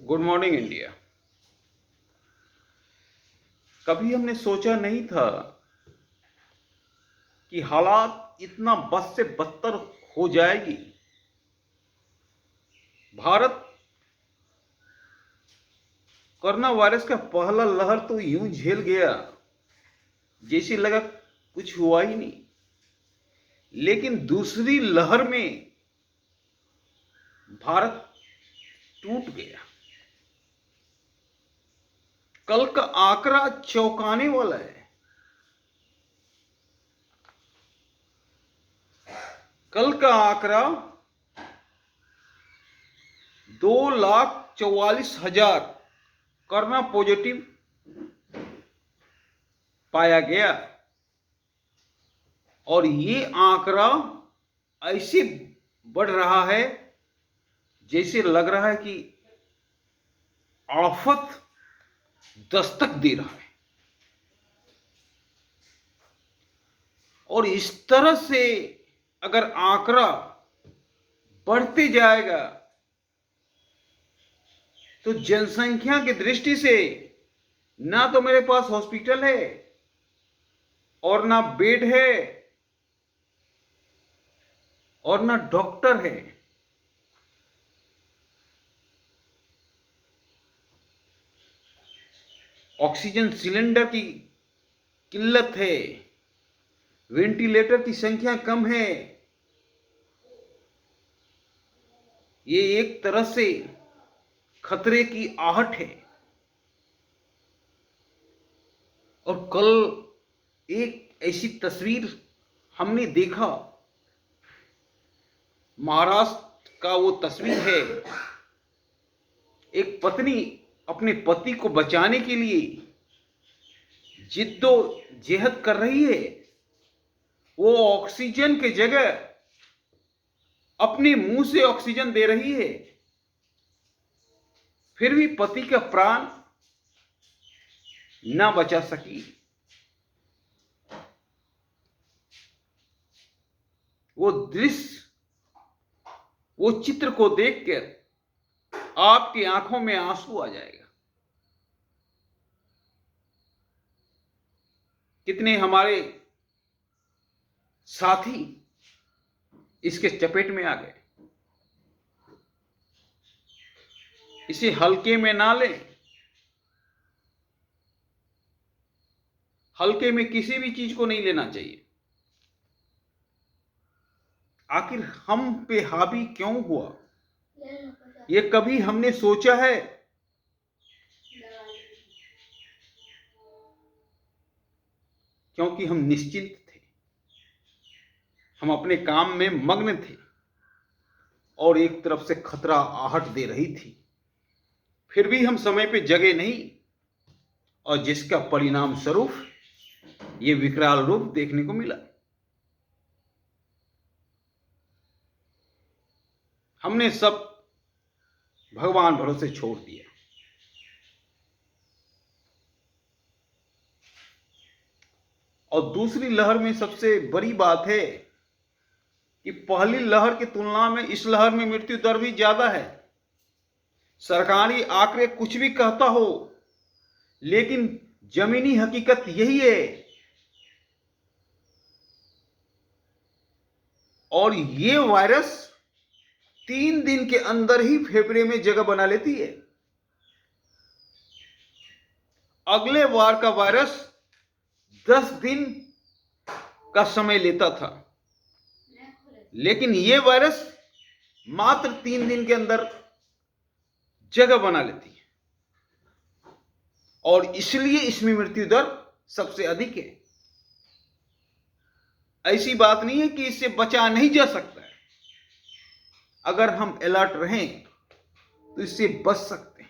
Good morning India. कभी हमने सोचा नहीं था कि हालात इतना बद से बदतर हो जाएगी। भारत कोरोना वायरस का पहला लहर तो यूं झेल गया जैसे लगा कुछ हुआ ही नहीं, लेकिन दूसरी लहर में भारत टूट गया। कल का आंकड़ा चौंकाने वाला है। कल का आंकड़ा 2,44,000 कोरोना पॉजिटिव पाया गया और ये आंकड़ा ऐसे बढ़ रहा है जैसे लग रहा है कि आफत दस्तक दे रहा है। और इस तरह से अगर आंकड़ा बढ़ते जाएगा तो जनसंख्या की दृष्टि से ना तो मेरे पास हॉस्पिटल है और ना बेड है और ना डॉक्टर है। ऑक्सीजन सिलेंडर की किल्लत है, वेंटिलेटर की संख्या कम है। ये एक तरह से खतरे की आहट है। और कल एक ऐसी तस्वीर हमने देखा, महाराष्ट्र का वो तस्वीर है। एक पत्नी अपने पति को बचाने के लिए जिद्दोजहद कर रही है। वो ऑक्सीजन के जगह अपने मुंह से ऑक्सीजन दे रही है, फिर भी पति का प्राण ना बचा सकी। वो दृश्य, वो चित्र को देखकर आपकी आंखों में आंसू आ जाएगा। कितने हमारे साथी इसके चपेट में आ गए। इसे हल्के में ना लें। हल्के में किसी भी चीज को नहीं लेना चाहिए। आखिर हम पे हावी क्यों हुआ, ये कभी हमने सोचा है? क्योंकि हम निश्चिंत थे, हम अपने काम में मग्न थे और एक तरफ से खतरा आहट दे रही थी, फिर भी हम समय पे जगे नहीं और जिसका परिणाम स्वरूप ये विकराल रूप देखने को मिला। हमने सब भगवान भरोसे छोड़ दिया। और दूसरी लहर में सबसे बड़ी बात है कि पहली लहर की तुलना में इस लहर में मृत्यु दर भी ज्यादा है। सरकारी आंकड़े कुछ भी कहता हो, लेकिन जमीनी हकीकत यही है। और ये वायरस 3 दिन के अंदर ही फेफड़े में जगह बना लेती है। अगले बार का वायरस 10 दिन का समय लेता था, लेकिन ये वायरस मात्र 3 दिन के अंदर जगह बना लेती है और इसलिए इसमें मृत्यु दर सबसे अधिक है। ऐसी बात नहीं है कि इससे बचा नहीं जा सकता है। अगर हम अलर्ट रहें तो इससे बच सकते हैं।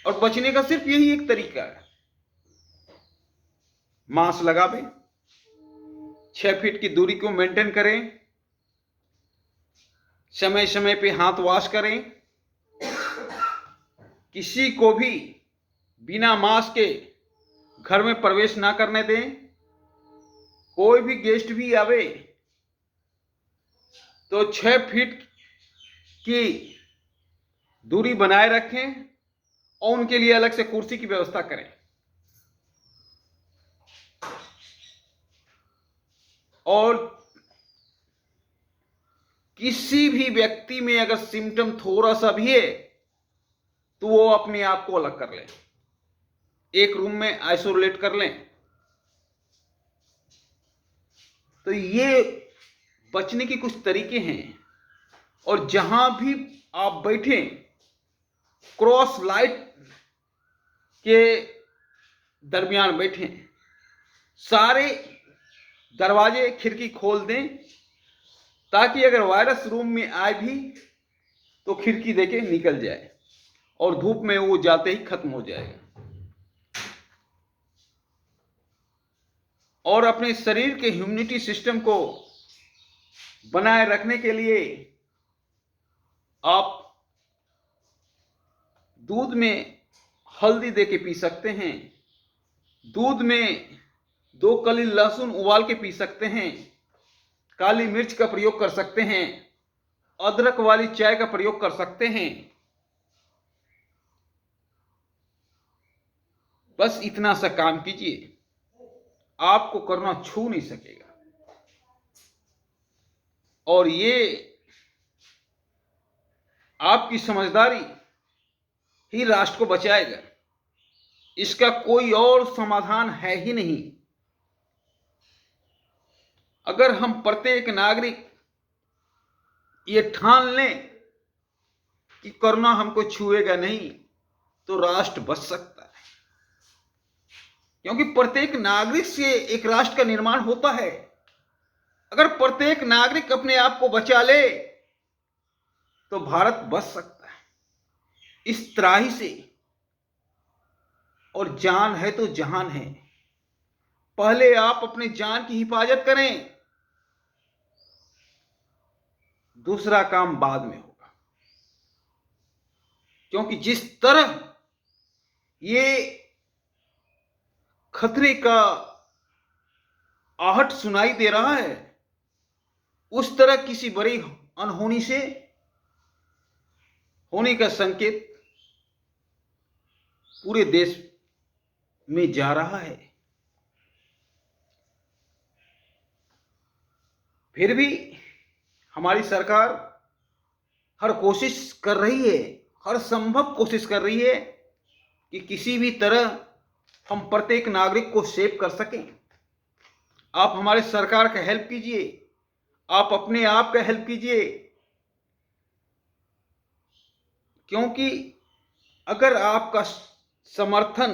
और बचने का सिर्फ यही एक तरीका है, मास्क लगावें, 6 फीट की दूरी को मेंटेन करें, समय समय पे हाथ वॉश करें, किसी को भी बिना मास्क के घर में प्रवेश ना करने दें। कोई भी गेस्ट भी आवे तो 6 फीट की दूरी बनाए रखें और उनके लिए अलग से कुर्सी की व्यवस्था करें। और किसी भी व्यक्ति में अगर सिम्टम थोड़ा सा भी है तो वो अपने आप को अलग कर लें, एक रूम में आइसोलेट कर लें। तो ये बचने के कुछ तरीके हैं। और जहां भी आप बैठें, क्रॉस लाइट के दरमियान बैठें, सारे दरवाजे खिड़की खोल दें ताकि अगर वायरस रूम में आए भी तो खिड़की देके निकल जाए और धूप में वो जाते ही खत्म हो जाएगा। और अपने शरीर के इम्यूनिटी सिस्टम को बनाए रखने के लिए आप दूध में हल्दी देके पी सकते हैं, दूध में 2 कली लहसुन उबाल के पी सकते हैं, काली मिर्च का प्रयोग कर सकते हैं, अदरक वाली चाय का प्रयोग कर सकते हैं। बस इतना सा काम कीजिए, आपको कोरोना छू नहीं सकेगा। और ये आपकी समझदारी ही राष्ट्र को बचाएगा, इसका कोई और समाधान है ही नहीं। अगर हम प्रत्येक नागरिक ये ठान लें कि कोरोना हमको छुएगा नहीं तो राष्ट्र बच सकता है। क्योंकि प्रत्येक नागरिक से एक राष्ट्र का निर्माण होता है। अगर प्रत्येक नागरिक अपने आप को बचा ले तो भारत बच सकता है। इस त्राही से, और जान है तो जहान है, पहले आप अपने जान की हिफाजत करें, दूसरा काम बाद में होगा। क्योंकि जिस तरह ये खतरे का आहट सुनाई दे रहा है, उस तरह किसी बड़ी अनहोनी से होने का संकेत पूरे देश में जा रहा है। फिर भी हमारी सरकार हर कोशिश कर रही है, हर संभव कोशिश कर रही है कि किसी भी तरह हम प्रत्येक नागरिक को सेव कर सकें। आप हमारे सरकार का हेल्प कीजिए, आप अपने आप का हेल्प कीजिए। क्योंकि अगर आपका समर्थन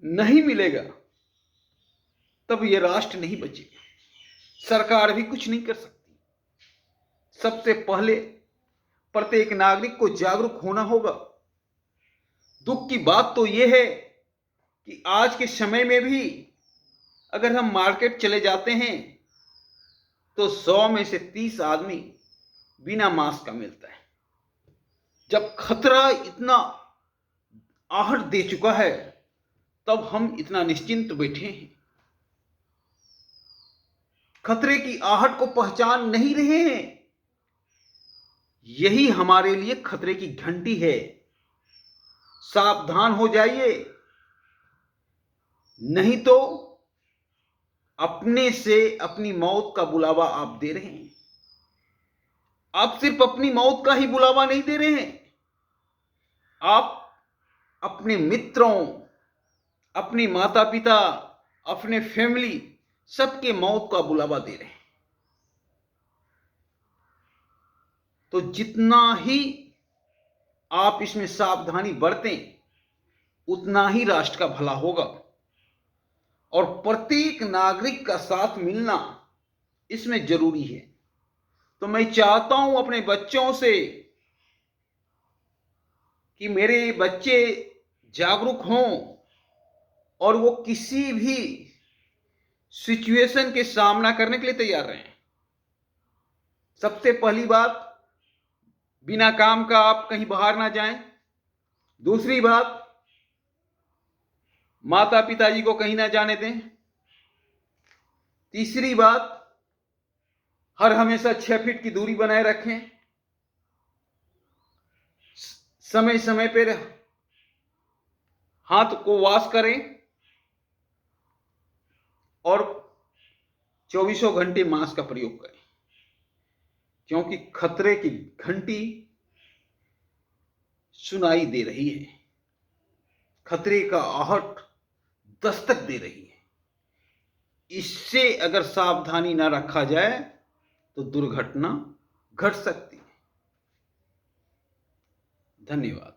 नहीं मिलेगा तब यह राष्ट्र नहीं बचेगा, सरकार भी कुछ नहीं कर सकती। सबसे पहले प्रत्येक नागरिक को जागरूक होना होगा। दुख की बात तो यह है कि आज के समय में भी अगर हम मार्केट चले जाते हैं तो 100 में से 30 आदमी बिना मास्क का मिलता है। जब खतरा इतना आहट दे चुका है तब हम इतना निश्चिंत बैठे हैं, खतरे की आहट को पहचान नहीं रहे हैं। यही हमारे लिए खतरे की घंटी है। सावधान हो जाइए, नहीं तो अपने से अपनी मौत का बुलावा आप दे रहे हैं। आप सिर्फ अपनी मौत का ही बुलावा नहीं दे रहे हैं, आप अपने मित्रों, अपने माता पिता, अपने फैमिली, सबके मौत का बुलावा दे रहे हैं। तो जितना ही आप इसमें सावधानी बरतें उतना ही राष्ट्र का भला होगा। और प्रत्येक नागरिक का साथ मिलना इसमें जरूरी है। तो मैं चाहता हूं अपने बच्चों से कि मेरे बच्चे जागरूक हों और वो किसी भी सिचुएशन के सामना करने के लिए तैयार रहें। सबसे पहली बात, बिना काम का आप कहीं बाहर ना जाएं। दूसरी बात, माता पिताजी को कहीं ना जाने दें। तीसरी बात, हर हमेशा 6 फीट की दूरी बनाए रखें। समय समय पर हाथ को वॉश करें और चौबीसों घंटे मास्क का प्रयोग करें, क्योंकि खतरे की घंटी सुनाई दे रही है, खतरे का आहट दस्तक दे रही है। इससे अगर सावधानी ना रखा जाए तो दुर्घटना घट सकती है। धन्यवाद।